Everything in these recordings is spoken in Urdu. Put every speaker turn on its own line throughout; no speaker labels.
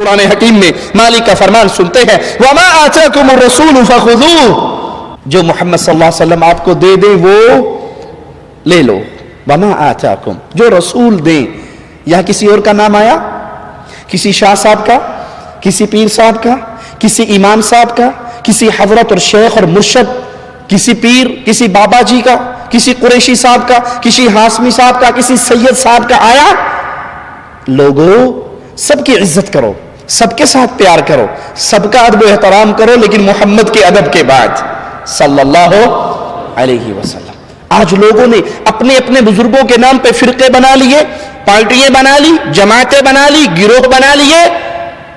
قرآن حکیم میں مالک کا فرمان سنتے ہیں وَمَا آتَاكُمُ الرَّسُولُ فَخُذُوهُ، جو محمد صلی اللہ علیہ وسلم آپ کو دے دیں وہ لے لو. وَمَا آتَاكُمْ، جو رسول دیں. یہاں کسی اور کا نام آیا؟ کسی شاہ صاحب کا، کسی پیر صاحب کا، کسی امام صاحب کا، کسی حضرت اور شیخ اور مرشد، کسی پیر، کسی بابا جی کا، کسی قریشی صاحب کا، کسی ہاشمی صاحب کا، کسی سید صاحب کا آیا؟ لوگوں سب کی عزت کرو، سب کے ساتھ پیار کرو، سب کا ادب و احترام کرو، لیکن محمد کے ادب کے بعد صلی اللہ علیہ وسلم. آج لوگوں نے اپنے اپنے بزرگوں کے نام پہ فرقے بنا لیے، پارٹیاں بنا لی، جماعتیں بنا لی، گروہ بنا لیے،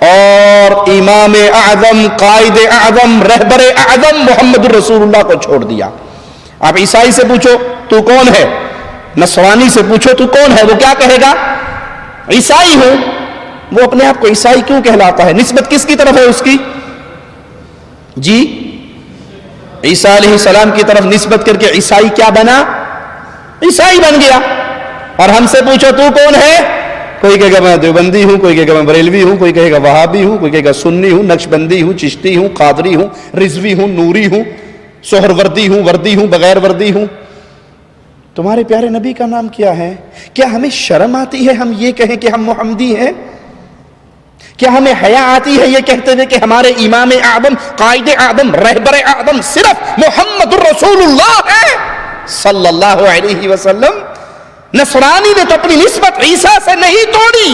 اور امام اعظم، قائد اعظم، رہبر اعظم محمد رسول اللہ کو چھوڑ دیا. آپ عیسائی سے پوچھو تو کون ہے، نصرانی سے پوچھو تو کون ہے، وہ کیا کہے گا؟ عیسائی ہوں. وہ اپنے آپ کو عیسائی کیوں کہلاتا ہے؟ نسبت کس کی طرف ہے اس کی؟ جی عیسیٰ علیہ السلام کی طرف نسبت کر کے عیسائی کیا بنا؟ عیسائی بن گیا. اور ہم سے پوچھو تو کون ہے؟ کوئی کہے گا میں دیوبندی ہوں، کوئی کہے گا میں بریلوی ہوں، کوئی کہے گا وہابی ہوں، کوئی کہے گا سنی ہوں، نقشبندی ہوں، چشتی ہوں، قادری ہوں، رضوی ہوں، نوری ہوں، سہر وردی ہوں، بغیر وردی ہوں. تمہارے پیارے نبی کا نام کیا ہے؟ کیا ہمیں شرم آتی ہے ہم یہ کہیں کہ ہم محمدی ہیں؟ کیا ہمیں حیا آتی ہے یہ کہتے ہوئے کہ ہمارے امام اعظم، قائد اعظم، رہبر اعظم صرف محمد الرسول اللہ ہے صلی اللہ علیہ وسلم؟ نصرانی نے تو اپنی نسبت عیسیٰ سے نہیں توڑی،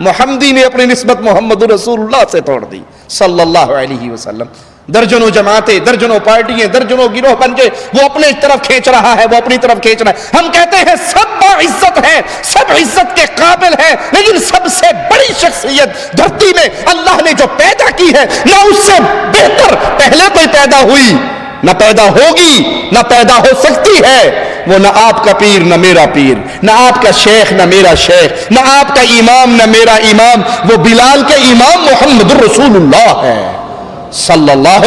محمدی نے اپنی نسبت محمد رسول اللہ سے توڑ دی صلی اللہ علیہ وسلم. درجنوں جماعتیں، درجنوں پارٹیاں، درجنوں گروہ بن کے وہ اپنے طرف کھینچ رہا ہے، وہ اپنی طرف کھینچ رہا ہے. ہم کہتے ہیں سب باعزت ہے، سب عزت کے قابل ہے، لیکن سب سے بڑی شخصیت دھرتی میں اللہ نے جو پیدا کی ہے، نہ اس سے بہتر پہلے کوئی پیدا ہوئی، نہ پیدا ہوگی، نہ پیدا ہو سکتی ہے. وہ نہ آپ کا پیر نہ میرا پیر، نہ آپ کا شیخ نہ میرا شیخ، نہ آپ کا امام نہ میرا امام. وہ بلال کے امام محمد رسول اللہ ہے صلی اللہ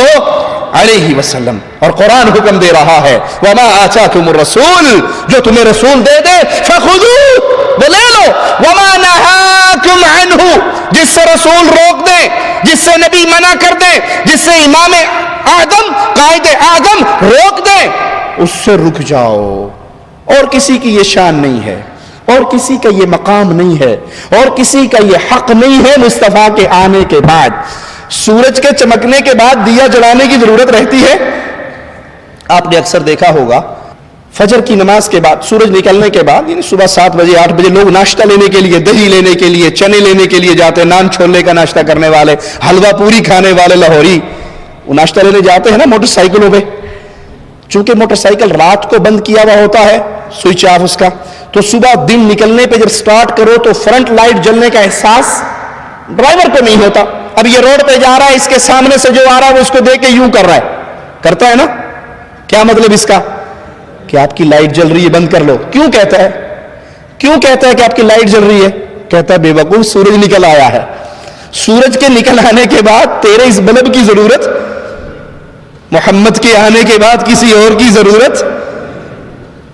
علیہ وسلم. اور قرآن حکم دے رہا ہے وَمَا آتَاكُمُ الرَّسُولُ، جو تمہیں رسول دے دے فَخُذُوهُ، وہ لے لو. وَمَا نَهَاكُمْ عَنْهُ، جس سے رسول روک دے، جس سے نبی منع کر دے، جس سے امام اعظم، قائد اعظم روک دے، اس سے رک جاؤ. اور کسی کی یہ شان نہیں ہے، اور کسی کا یہ مقام نہیں ہے، اور کسی کا یہ حق نہیں ہے مصطفیٰ کے آنے کے بعد. سورج کے چمکنے کے بعد دیا جلانے کی ضرورت رہتی ہے؟ آپ نے اکثر دیکھا ہوگا فجر کی نماز کے بعد، سورج نکلنے کے بعد، یعنی صبح 7 بجے 8 بجے لوگ ناشتہ لینے کے لیے، دہی لینے کے لیے، چنے لینے کے لیے جاتے ہیں. نان چھولے کا ناشتہ کرنے والے، حلوہ پوری کھانے والے لاہوری، وہ ناشتہ لینے جاتے ہیں نا موٹر سائیکلوں پہ. چونکہ موٹر سائیکل رات کو بند کیا ہوا ہوتا ہے، سوئچ آف اس کا، تو صبح دن نکلنے پہ جب سٹارٹ کرو تو فرنٹ لائٹ جلنے کا احساس ڈرائیور کو نہیں ہوتا. اب یہ روڈ پہ جا رہا ہے، اس کے سامنے سے جو آ رہا ہے وہ اس کو دیکھ کے یوں کر رہا ہے، کرتا ہے نا. کیا مطلب اس کا؟ کہ آپ کی لائٹ جل رہی ہے، بند کر لو. کیوں کہتا ہے؟ کیوں کہتا ہے کہ آپ کی لائٹ جل رہی ہے؟ کہتا ہے بے وقوف سورج نکل آیا ہے. سورج کے نکل آنے کے بعد تیرے اس بلب کی ضرورت، محمد کے آنے کے بعد کسی اور کی ضرورت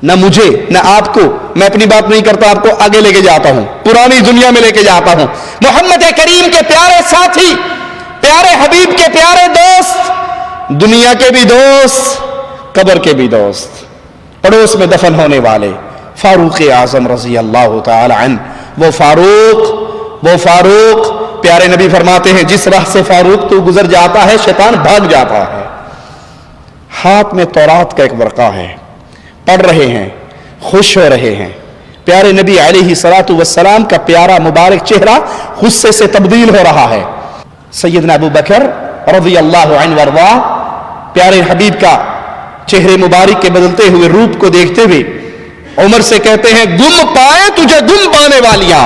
نہ مجھے نہ آپ کو. میں اپنی بات نہیں کرتا، آپ کو آگے لے کے جاتا ہوں، پرانی دنیا میں لے کے جاتا ہوں. محمد کریم کے پیارے ساتھی، پیارے حبیب کے پیارے دوست، دنیا کے بھی دوست، قبر کے بھی دوست، پڑوس میں دفن ہونے والے فاروق اعظم رضی اللہ تعالی عنہ. وہ فاروق پیارے نبی فرماتے ہیں جس راہ سے فاروق تو گزر جاتا ہے شیطان بھاگ جاتا ہے. ہاتھ میں تورات کا ایک ورقہ ہے، پڑھ رہے ہیں، خوش ہو رہے ہیں. پیارے نبی علیہ الصلوۃ والسلام کا پیارا مبارک چہرہ غصے سے تبدیل ہو رہا ہے. سیدنا ابو بکر رضی اللہ عنہ وارضاہ پیارے حبیب کا چہرے مبارک کے بدلتے ہوئے روپ کو دیکھتے ہوئے عمر سے کہتے ہیں گم پائے تجھے گم پانے والیاں،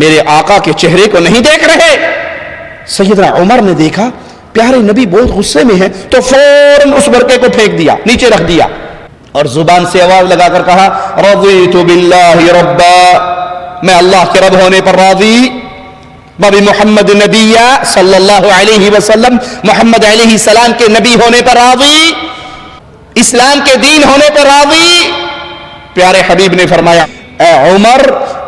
میرے آقا کے چہرے کو نہیں دیکھ رہے. سیدنا عمر نے دیکھا پیارے نبی بہت غصے میں ہیں تو فوراً اس ورقے کو پھینک دیا، نیچے رکھ دیا، اور زبان سے آواز لگا کر کہا رضیت باللہ ربا، میں اللہ کے رب ہونے پر راضی، بابی محمد نبی صلی اللہ علیہ وسلم، محمد علیہ السلام کے نبی ہونے پر راضی، اسلام کے دین ہونے پر راضی. پیارے حبیب نے فرمایا اے عمر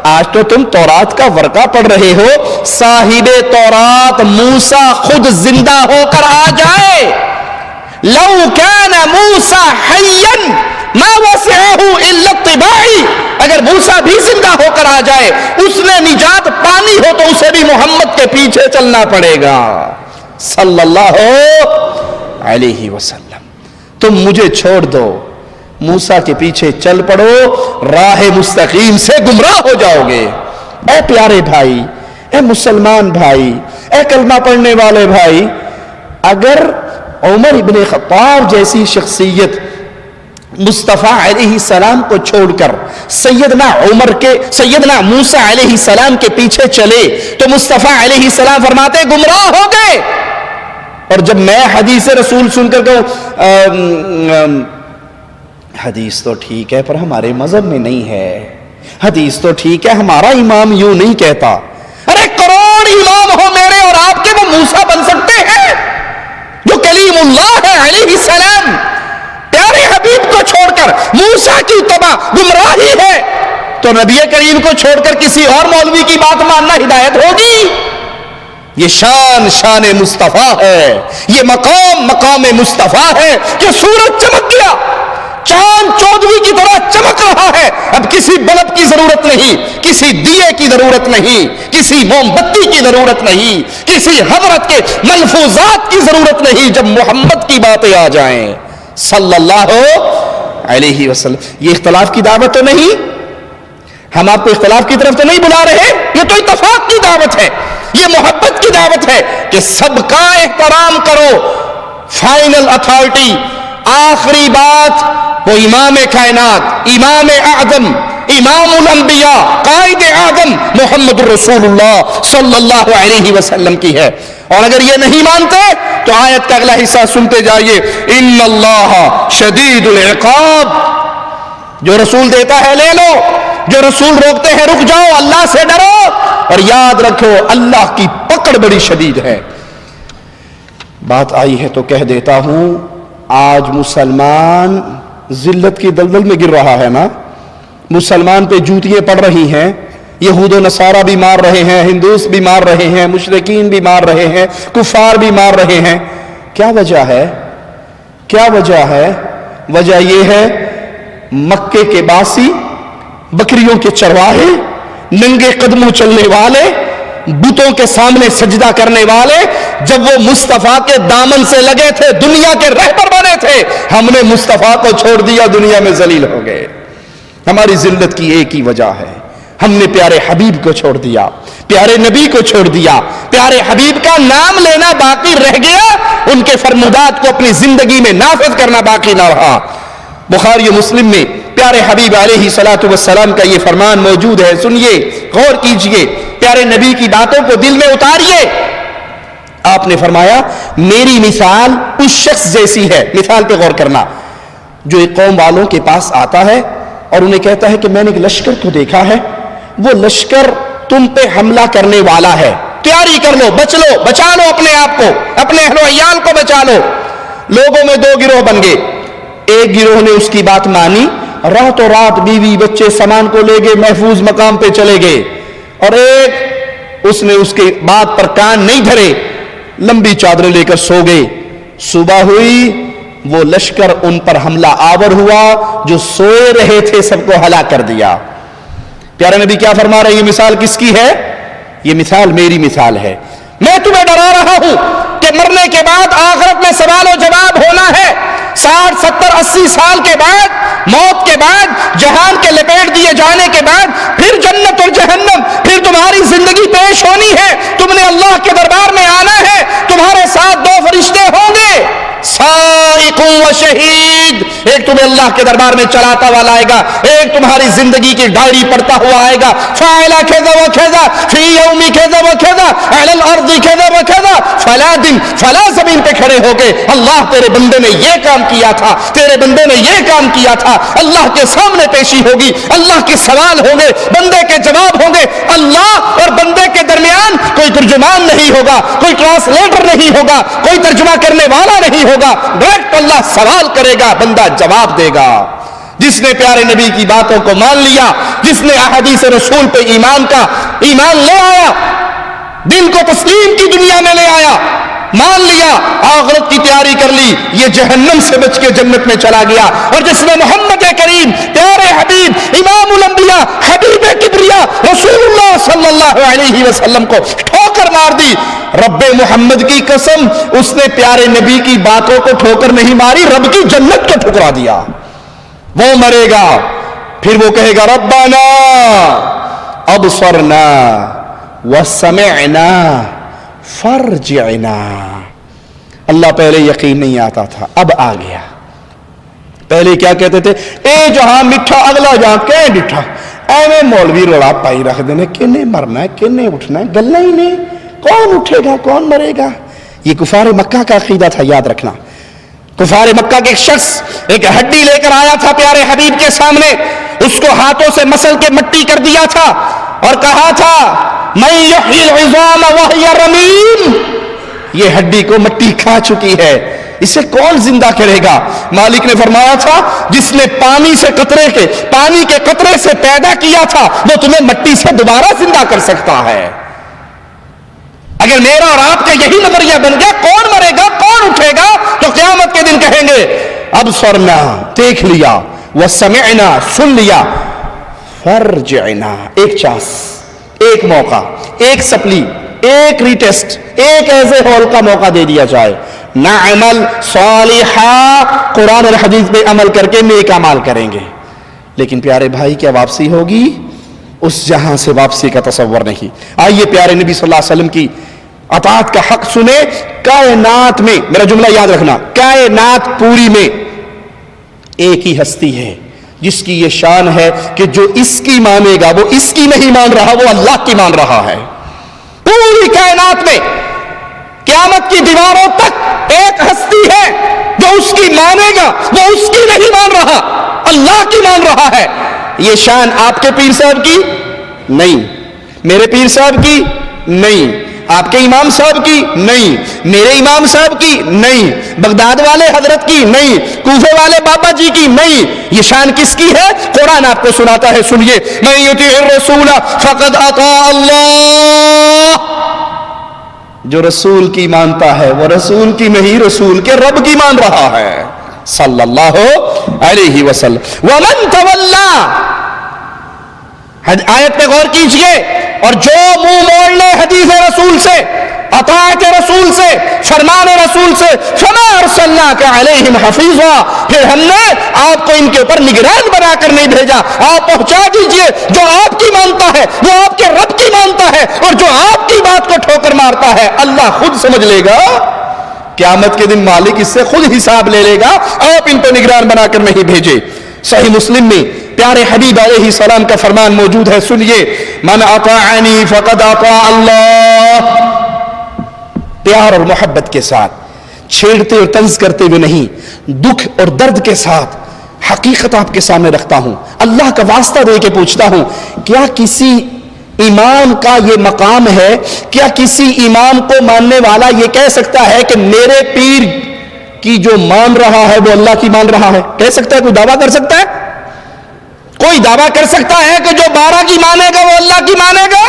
آج تو تم تورات کا ورقہ پڑھ رہے ہو, صاحب تورات موسیٰ خود زندہ ہو کر آ جائے, لو کان موسیٰ حیا ما وسعہ الا اتباعی, اگر موسیٰ بھی زندہ ہو کر آ جائے, اس نے نجات پانی ہو تو اسے بھی محمد کے پیچھے چلنا پڑے گا صلی اللہ علیہ وسلم. تم مجھے چھوڑ دو, موسیٰ کے پیچھے چل پڑو, راہ مستقیم سے گمراہ ہو جاؤ گے. اے پیارے بھائی, اے مسلمان بھائی, اے کلمہ پڑھنے والے بھائی, اگر عمر ابن خطاب جیسی شخصیت مصطفیٰ علیہ السلام کو چھوڑ کر سیدنا موسیٰ علیہ السلام کے پیچھے چلے تو مصطفیٰ علیہ السلام فرماتے گمراہ ہو گئے. اور جب میں حدیث رسول سن کر کہوں حدیث تو ٹھیک ہے پر ہمارے مذہب میں نہیں ہے, حدیث تو ٹھیک ہے ہمارا امام یوں نہیں کہتا, ارے کروڑ امام ہو میرے اور آپ کے, وہ موسیٰ بن سکتے ہیں جو کلیم اللہ ہے علیہ السلام. پیارے حبیب کو چھوڑ کر موسیٰ کی اتباع گمراہی ہے تو نبی کریم کو چھوڑ کر کسی اور مولوی کی بات ماننا ہدایت ہوگی؟ یہ شان مصطفیٰ ہے, یہ مقام مصطفیٰ ہے کہ سورج چمک گیا, چاند چودوی کی طرح چمک رہا ہے, اب کسی بلب کی ضرورت نہیں, کسی دیے کی ضرورت نہیں, کسی موم بتی کی ضرورت نہیں, کسی حضرت کے ملفوظات کی ضرورت نہیں, جب محمد کی باتیں آ جائیں صلی اللہ علیہ وسلم. یہ اختلاف کی دعوت تو نہیں, ہم آپ کو اختلاف کی طرف تو نہیں بلا رہے, یہ تو اتفاق کی دعوت ہے, یہ محبت کی دعوت ہے کہ سب کا احترام کرو. فائنل اتھارٹی, آخری بات وہ امام کائنات, امام اعظم, امام الانبیاء, قائد اعظم محمد الرسول اللہ صلی اللہ علیہ وسلم کی ہے. اور اگر یہ نہیں مانتے تو آیت کا اگلا حصہ سنتے جائیے, ان اللہ شدید العقاب, جو رسول دیتا ہے لے لو, جو رسول روکتے ہیں رک جاؤ, اللہ سے ڈرو اور یاد رکھو اللہ کی پکڑ بڑی شدید ہے. بات آئی ہے تو کہہ دیتا ہوں, آج مسلمان ذلت کی دلدل میں گر رہا ہے نا, مسلمان پہ جوتیاں پڑ رہی ہیں, یہود و نصارہ بھی مار رہے ہیں, ہندوس بھی مار رہے ہیں, مشرکین بھی مار رہے ہیں, کفار بھی مار رہے ہیں. کیا وجہ ہے؟ کیا وجہ ہے؟ وجہ یہ ہے مکے کے باسی, بکریوں کے چرواہے, ننگے قدموں چلنے والے, بتوں کے سامنے سجدہ کرنے والے, جب وہ مصطفیٰ کے دامن سے لگے تھے دنیا کے رہبر بنے تھے, ہم نے مصطفیٰ کو چھوڑ دیا, دنیا میں ذلیل ہو گئے. ہماری ذلت کی ایک ہی وجہ ہے, ہم نے پیارے حبیب کو چھوڑ دیا, پیارے نبی کو چھوڑ دیا, پیارے حبیب کا نام لینا باقی رہ گیا, ان کے فرمودات کو اپنی زندگی میں نافذ کرنا باقی نہ رہا. بخاری و مسلم میں پیارے حبیب علیہ الصلوۃ والسلام کا یہ فرمان موجود ہے, سنیے, غور کیجئے, پیارے نبی کی باتوں کو دل میں اتاریے. آپ نے فرمایا میری مثال اس شخص جیسی ہے, مثال پہ غور کرنا, جو ایک قوم والوں کے پاس آتا ہے اور انہیں کہتا ہے کہ میں نے ایک لشکر کو دیکھا ہے, وہ لشکر تم پہ حملہ کرنے والا ہے, تیاری کر لو, بچ لو, بچا لو اپنے آپ کو, اپنے اہل و عیال کو بچا لو. لوگوں میں دو گروہ بن گئے, ایک گروہ نے اس کی بات مانی, راتوں رات بیوی بچے سامان کو لے گئے, محفوظ مقام پہ چلے گئے, اور ایک اس نے اس کی بات پر کان نہیں دھرے, لمبی چادریں لے کر سو گئے. صبح ہوئی, وہ لشکر ان پر حملہ آور ہوا, جو سوئے رہے تھے سب کو ہلاک کر دیا. پیارے نبی کیا فرما رہے ہیں, یہ مثال کس کی ہے؟ یہ مثال میری مثال ہے. میں تمہیں ڈرا رہا ہوں کہ مرنے کے بعد آخرت میں سوال و جواب ہونا ہے. 60 70 80 سال کے بعد, موت کے بعد, جہان کے لپیٹ دیے جانے کے بعد پھر جنت اور جہنم, پھر تمہاری زندگی پیش ہونی ہے, تم نے اللہ کے دربار میں آنا ہے, تمہارے ساتھ دو فرشتے ہوں گے, سائق و شہید, ایک تمہیں اللہ کے دربار میں چلاتا ہوا لائے گا, ایک تمہاری زندگی کی ڈائری پڑھتا ہوا آئے گا. فاعل کذا و کذا فی یوم کذا و کذا علی الارض کذا و کذا, فلا دن فلا زمین پہ کھڑے ہو کے اللہ تیرے بندے نے یہ کام کیا تھا, تیرے بندے نے یہ کام کیا تھا. اللہ کے سامنے پیشی ہوگی, اللہ کے سوال ہوں گے, بندے کے جواب ہوں گے. اللہ اور بندے کے درمیان کوئی ترجمان نہیں ہوگا, کوئی ٹرانسلیٹر نہیں ہوگا, کوئی ترجمہ کرنے والا نہیں ہوگا. ڈائریکٹ اللہ سوال کرے گا, بندہ جواب دے گا. جس نے پیارے نبی کی باتوں کو مان لیا، جس نے احادیث رسول پہ ایمان لے آیا، دل کو تسلیم کی دنیا میں لے آیا، مان لیا، آخرت کی تیاری کر لی، یہ جہنم سے بچ کے جنت میں چلا گیا۔ اور جس نے محمد کریم پیارے حبیب امام الانبیاء حبیب کبریا رسول اللہ صلی اللہ علیہ وسلم کو ٹھوکر مار دی، رب محمد کی قسم اس نے پیارے نبی کی باتوں کو ٹھوکر نہیں ماری، رب کی جنت کو ٹھکرا دیا۔ وہ مرے گا، پھر وہ کہے گا ربنا ابصرنا وسمعنا فرجعنا۔ اللہ پہلے یقین نہیں آتا تھا، اب آ گیا۔ پہلے کیا کہتے تھے؟ اے جہاں مٹھا اگلا جہاں کہ ڈٹھا، ایویں مولوی روڑا پائی رکھ دینے، کنے مرنا ہے کنے اٹھنا ہے، گلنا ہی نہیں، کون اٹھے گا کون مرے گا۔ یہ کفار مکہ کا عقیدہ تھا، یاد رکھنا۔ کفار مکہ کے ایک شخص ایک ہڈی لے کر آیا تھا پیارے حبیب کے سامنے، اس کو ہاتھوں سے مسل کے مٹی کر دیا تھا اور کہا تھا من یحیی العظام وہی رمیم، یہ ہڈی کو مٹی کھا چکی ہے، اسے کون زندہ کرے گا؟ مالک نے فرمایا تھا جس نے پانی کے قطرے سے پیدا کیا تھا وہ تمہیں مٹی سے دوبارہ زندہ کر سکتا ہے۔ اگر میرا اور آپ کا یہی نظریہ بن گیا کون مرے گا کون اٹھے گا تو قیامت کے دن کہیں گے اب سرنا دیکھ لیا، وسمعنا سن لیا، فرجعنا ایک چانس، ایک موقع، ایک سپلی، ایک ریٹیسٹ، ایک ایسے ہول کا موقع دے دیا جائے، نعمل صالحا، قرآن اور حدیث پہ عمل کر کے نیک اعمال کریں گے۔ لیکن پیارے بھائی کیا واپسی ہوگی؟ اس جہاں سے واپسی کا تصور نہیں۔ آئیے پیارے نبی صلی اللہ علیہ وسلم کی اطاعت کا حق سنے۔ کائنات میں، میرا جملہ یاد رکھنا، کائنات پوری میں ایک ہی ہستی ہے جس کی یہ شان ہے کہ جو اس کی مانے گا وہ اس کی نہیں مان رہا، وہ اللہ کی مان رہا ہے۔ پوری کائنات میں قیامت کی دیواروں تک ایک ہستی ہے جو اس کی مانے گا وہ اس کی نہیں مان رہا، اللہ کی مان رہا ہے۔ یہ شان آپ کے پیر صاحب کی نہیں، میرے پیر صاحب کی نہیں، آپ کے امام صاحب کی نہیں، میرے امام صاحب کی نہیں، بغداد والے حضرت کی نہیں، کوفے والے بابا جی کی نہیں۔ یہ شان کس کی ہے؟ قرآن آپ کو سناتا ہے، سنیے، من یطیع الرسول فقد اطاع اللہ، جو رسول کی مانتا ہے وہ رسول کی نہیں، رسول کے رب کی مان رہا ہے صلی اللہ علیہ وسلم۔ ومن تولا، آیت پہ غور کیجئے، اور جو منہ موڑ لے حدیث رسول سے، اطاعت رسول سے، فرمان رسول سے، فما ارسلناک علیہم حفیظا، پھر ہم نے آپ کو ان کے اوپر نگران بنا کر نہیں بھیجا، آپ پہنچا دیجئے، جو آپ کی مانتا ہے وہ آپ کے رب کی مانتا ہے، اور جو آپ کی بات کو ٹھوکر مارتا ہے اللہ خود سمجھ لے گا، قیامت کے دن مالک اس سے خود حساب لے لے گا، آپ ان پہ نگران بنا کر نہیں بھیجے۔ صحیح مسلم میں پیارے حبیب علیہ السلام کا فرمان موجود ہے، سنیے، من اطاعنی فقد اطاع اللہ، پیار اور محبت کے ساتھ، چھیڑتے اور طنز کرتے ہوئے نہیں، دکھ اور درد کے ساتھ حقیقت آپ کے سامنے رکھتا ہوں، اللہ کا واسطہ دے کے پوچھتا ہوں، کیا کسی امام کا یہ مقام ہے؟ کیا کسی امام کو ماننے والا یہ کہہ سکتا ہے کہ میرے پیر کی جو مان رہا ہے وہ اللہ کی مان رہا ہے؟ کہہ سکتا ہے؟ کوئی دعویٰ کر سکتا ہے؟ کوئی دعویٰ کر سکتا ہے کہ جو 12 کی مانے گا وہ اللہ کی مانے گا،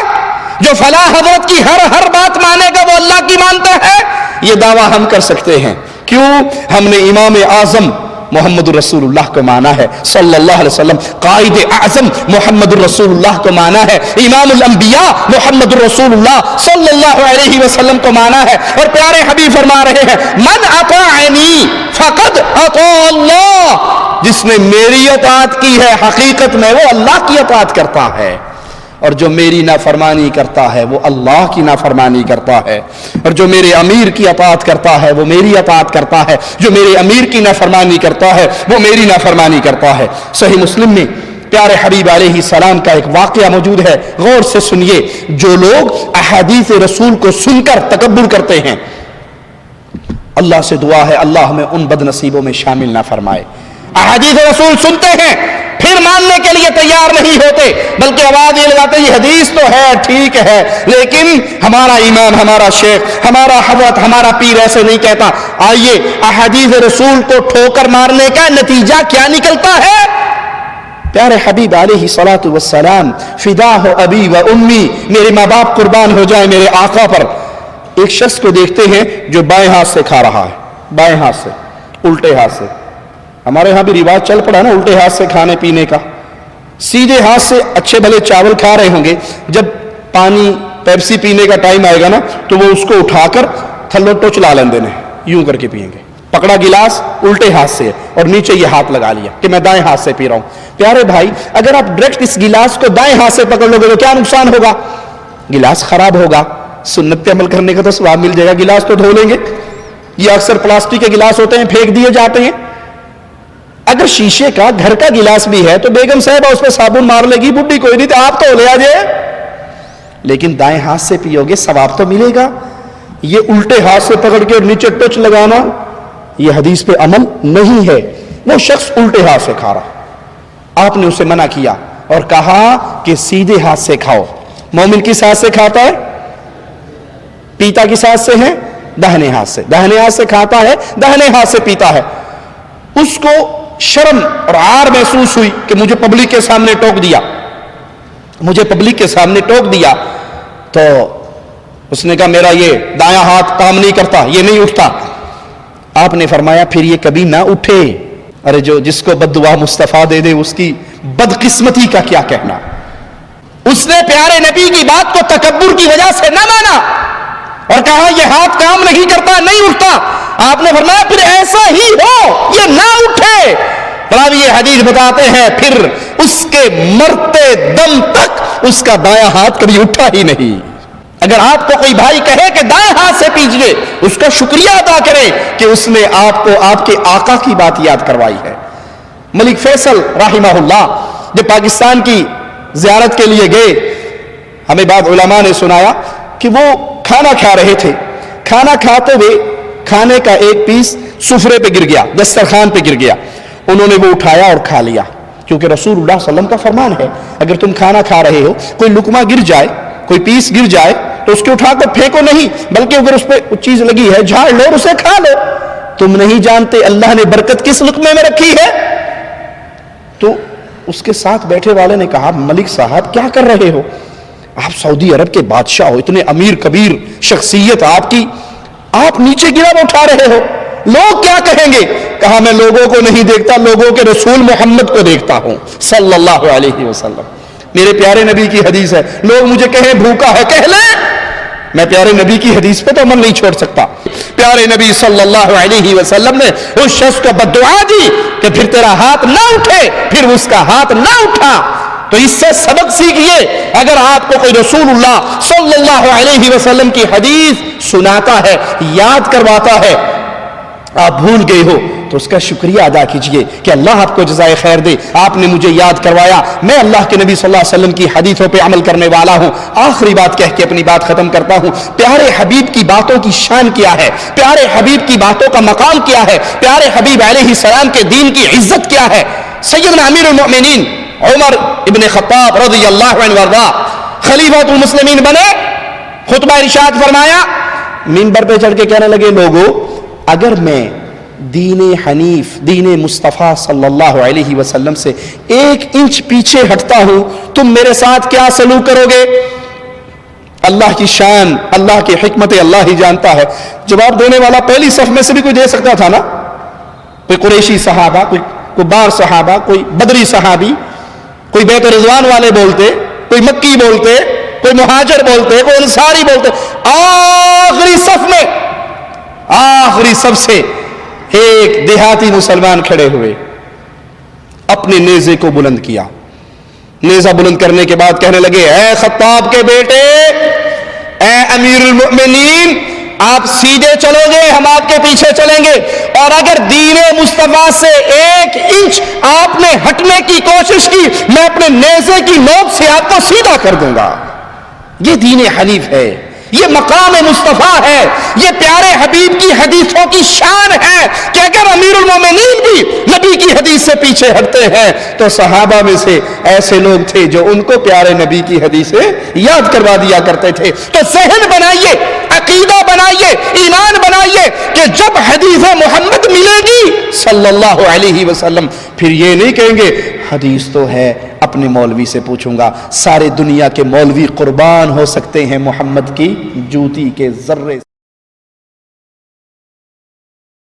جو فلاں حضرت کی ہر بات مانے گا وہ اللہ کی مانتا ہے؟ یہ دعویٰ ہم کر سکتے ہیں، کیوں؟ ہم نے امام اعظم محمد الرسول اللہ کو مانا ہے صلی اللہ علیہ وسلم، قائد اعظم محمد الرسول اللہ کو مانا ہے، امام الانبیاء محمد الرسول اللہ صلی اللہ علیہ وسلم کو مانا ہے، اور پیارے حبیب فرما رہے ہیں من اطاعنی فقد اطاع اللہ، جس نے میری اطاعت کی ہے حقیقت میں وہ اللہ کی اطاعت کرتا ہے، اور جو میری نافرمانی کرتا ہے وہ اللہ کی نافرمانی کرتا ہے، اور جو میرے امیر کی اطاعت کرتا ہے وہ میری اطاعت کرتا ہے، جو میرے امیر کی نافرمانی کرتا ہے وہ میری نافرمانی کرتا ہے۔ صحیح مسلم میں پیارے حبیب علیہ السلام کا ایک واقعہ موجود ہے، غور سے سنیے۔ جو لوگ احادیث رسول کو سن کر تکبر کرتے ہیں، اللہ سے دعا ہے اللہ ہمیں ان بد نصیبوں میں شامل نہ فرمائے۔ احادیث رسول سنتے ہیں پھر ماننے کے لیے تیار نہیں ہوتے، بلکہ آواز یہ لگاتے یہ حدیث تو ہے ٹھیک ہے لیکن ہمارا امام، ہمارا شیخ، ہمارا حضرت، ہمارا پیر ایسے نہیں کہتا۔ آئیے احادیث رسول کو ٹھوکر مارنے کا نتیجہ کیا نکلتا ہے؟ پیارے حبیب علیہ الصلوۃ والسلام، فدا ہو ابی و امی، میرے ماں باپ قربان ہو جائیں میرے آقا پر. ایک شخص کو دیکھتے ہیں جو بائیں ہاتھ سے کھا رہا ہے، بائیں ہاتھ سے، الٹے ہاتھ سے. ہمارے ہاں بھی رواج چل پڑا نا الٹے ہاتھ سے کھانے پینے کا. سیدھے ہاتھ سے اچھے بھلے چاول کھا رہے ہوں گے، جب پانی پیپسی پینے کا ٹائم آئے گا نا تو وہ اس کو اٹھا کر تھلو ٹو چلا لیندے نے، یوں کر کے پئیں گے. پکڑا گلاس الٹے ہاتھ سے اور نیچے یہ ہاتھ لگا لیا کہ میں دائیں ہاتھ سے پی رہا ہوں. پیارے بھائی، اگر آپ ڈائریکٹ اس گلاس کو دائیں ہاتھ سے پکڑ لو گے تو کیا نقصان ہوگا؟ گلاس خراب ہوگا. سنت پہ عمل کرنے کا تو ثواب مل جائے گا. گلاس تو دھو لیں گے. یہ اکثر پلاسٹک کے گلاس ہوتے ہیں، پھینک دیے جاتے ہیں. اگر شیشے کا گھر کا گلاس بھی ہے تو بیگم صاحبہ اس پہ صابن مار لے گی، بڈھی کوئی نہیں، تو آپ تو لے آجے. لیکن دائیں ہاتھ سے پیو گے ثواب تو ملے گا. یہ الٹے ہاتھ سے پکڑ کے اور نیچے ٹچ لگانا، یہ حدیث پہ عمل نہیں ہے. وہ شخص الٹے ہاتھ سے کھا رہا، آپ نے اسے منع کیا اور کہا کہ سیدھے ہاتھ سے کھاؤ. مومن کس ہاتھ سے کھاتا ہے؟ پیتا کس ہاتھ سے ہے؟ داہنے ہاتھ سے. داہنے ہاتھ سے کھاتا ہے، داہنے ہاتھ سے پیتا ہے. اس کو شرم اور عار محسوس ہوئی کہ مجھے پبلک کے سامنے ٹوک دیا، مجھے پبلک کے سامنے ٹوک دیا. تو اس نے کہا میرا یہ دایاں ہاتھ کام نہیں کرتا، یہ نہیں اٹھتا. آپ نے فرمایا پھر یہ کبھی نہ اٹھے. ارے جو جس کو بد دعا مصطفیٰ دے دے اس کی بدقسمتی کا کیا کہنا. اس نے پیارے نبی کی بات کو تکبر کی وجہ سے نہ مانا اور کہا یہ ہاتھ کام نہیں کرتا، نہیں اٹھتا. آپ نے فرمایا پھر ایسا ہی ہو، یہ نہ اٹھے. راوی یہ حدیث بتاتے ہیں پھر اس کے مرتے دم تک اس کا دایاں ہاتھ کبھی اٹھا ہی نہیں. اگر آپ کو کوئی بھائی کہے کہ دائیں ہاتھ سے پیجیے، اس کا شکریہ ادا کریں کہ اس نے آپ کو آپ کے آقا کی بات یاد کروائی ہے. ملک فیصل رحمہ اللہ جب پاکستان کی زیارت کے لیے گئے، ہمیں بعض علماء نے سنایا کہ وہ کھانا کھا رہے تھے. کھانا کھاتے ہوئے کھانے کا ایک پیس سفرے پہ گر گیا، دسترخوان پہ گر گیا. انہوں نے وہ اٹھایا اور کھا لیا، کیونکہ رسول اللہ صلی اللہ علیہ وسلم کا فرمان ہے اگر تم کھانا کھا رہے ہو، کوئی لقمہ گر جائے، کوئی پیس گر جائے تو اس کو اٹھا کر پھینکو نہیں، بلکہ اگر اس پہ کچھ چیز لگی ہے جھاڑ لو اور اسے کھا لو. تم نہیں جانتے اللہ نے برکت کس لقمے میں رکھی ہے. تو اس کے ساتھ بیٹھے والے نے کہا ملک صاحب کیا کر رہے ہو؟ آپ سعودی عرب کے بادشاہ ہو، اتنے امیر کبیر شخصیت آپ کی، آپ نیچے گرا وہ اٹھا رہے ہو، لوگ کیا کہیں گے؟ کہا میں لوگوں کو نہیں دیکھتا، لوگوں کے رسول محمد کو دیکھتا ہوں صلی اللہ علیہ وسلم. میرے پیارے نبی کی حدیث ہے، لوگ مجھے کہیں بھوکا ہے، کہہ لیں، میں پیارے نبی کی حدیث پہ تو عمل نہیں چھوڑ سکتا. پیارے نبی صلی اللہ علیہ وسلم نے اس شخص کو بددعا دی کہ پھر تیرا ہاتھ نہ اٹھے، پھر اس کا ہاتھ نہ اٹھا. تو اس سے سبق سیکھیے، اگر آپ کو کوئی رسول اللہ صلی اللہ علیہ وسلم کی حدیث سناتا ہے، یاد کرواتا ہے، آپ بھول گئے ہو تو اس کا شکریہ ادا کیجئے کہ اللہ آپ کو جزائے خیر دے، آپ نے مجھے یاد کروایا، میں اللہ کے نبی صلی اللہ علیہ وسلم کی حدیثوں پہ عمل کرنے والا ہوں. آخری بات کہہ کے اپنی بات ختم کرتا ہوں. پیارے حبیب کی باتوں کی شان کیا ہے، پیارے حبیب کی باتوں کا مقام کیا ہے، پیارے حبیب علیہ السلام کے دین کی عزت کیا ہے. سیدنا امیر المؤمنین عمر ابن خطاب رضی اللہ عنہ وارضا خلیفۃ المسلمین بنے، خطبہ ارشاد فرمایا، منبر پہ چڑھ کے کہنے لگے لوگو اگر میں دین حنیف، دین مصطفیٰ صلی اللہ علیہ وسلم سے 1 انچ پیچھے ہٹتا ہوں تم میرے ساتھ کیا سلوک کرو گے؟ اللہ کی شان، اللہ کی حکمت اللہ ہی جانتا ہے. جواب دینے والا پہلی صف میں سے بھی کوئی دے سکتا تھا نا، کوئی قریشی صحابہ، کوئی بار صحابہ، کوئی بدری صحابی، کوئی بیت رضوان والے بولتے، کوئی مکی بولتے، کوئی مہاجر بولتے، کوئی انصاری بولتے. آخری صف میں، آخری صف سے ایک دیہاتی مسلمان کھڑے ہوئے، اپنے نیزے کو بلند کیا. نیزہ بلند کرنے کے بعد کہنے لگے اے خطاب کے بیٹے، اے امیر المؤمنین، آپ سیدھے چلو گے، ہم آپ کے پیچھے چلیں گے، اور اگر دین مصطفیٰ سے 1 انچ آپ نے ہٹنے کی کوشش کی، میں اپنے نیزے کی نوک سے آپ کو سیدھا کر دوں گا. یہ دین حنیف ہے، یہ مقام مصطفیٰ ہے، یہ پیارے حبیب کی حدیثوں کی شان ہے کہ اگر امیر المومنین بھی نبی کی حدیث سے پیچھے ہٹتے ہیں تو صحابہ میں سے ایسے لوگ تھے جو ان کو پیارے نبی کی حدیثیں یاد کروا دیا کرتے تھے. تو ذہن بنائیے، عقیدہ بنائیے، ایمان بنائیے کہ جب حدیث محمد ملے گی صلی اللہ علیہ وسلم، پھر یہ نہیں کہیں گے حدیث تو ہے اپنے مولوی سے پوچھوں گا، سارے دنیا کے مولوی قربان ہو سکتے ہیں محمد کی جوتی کے ذرے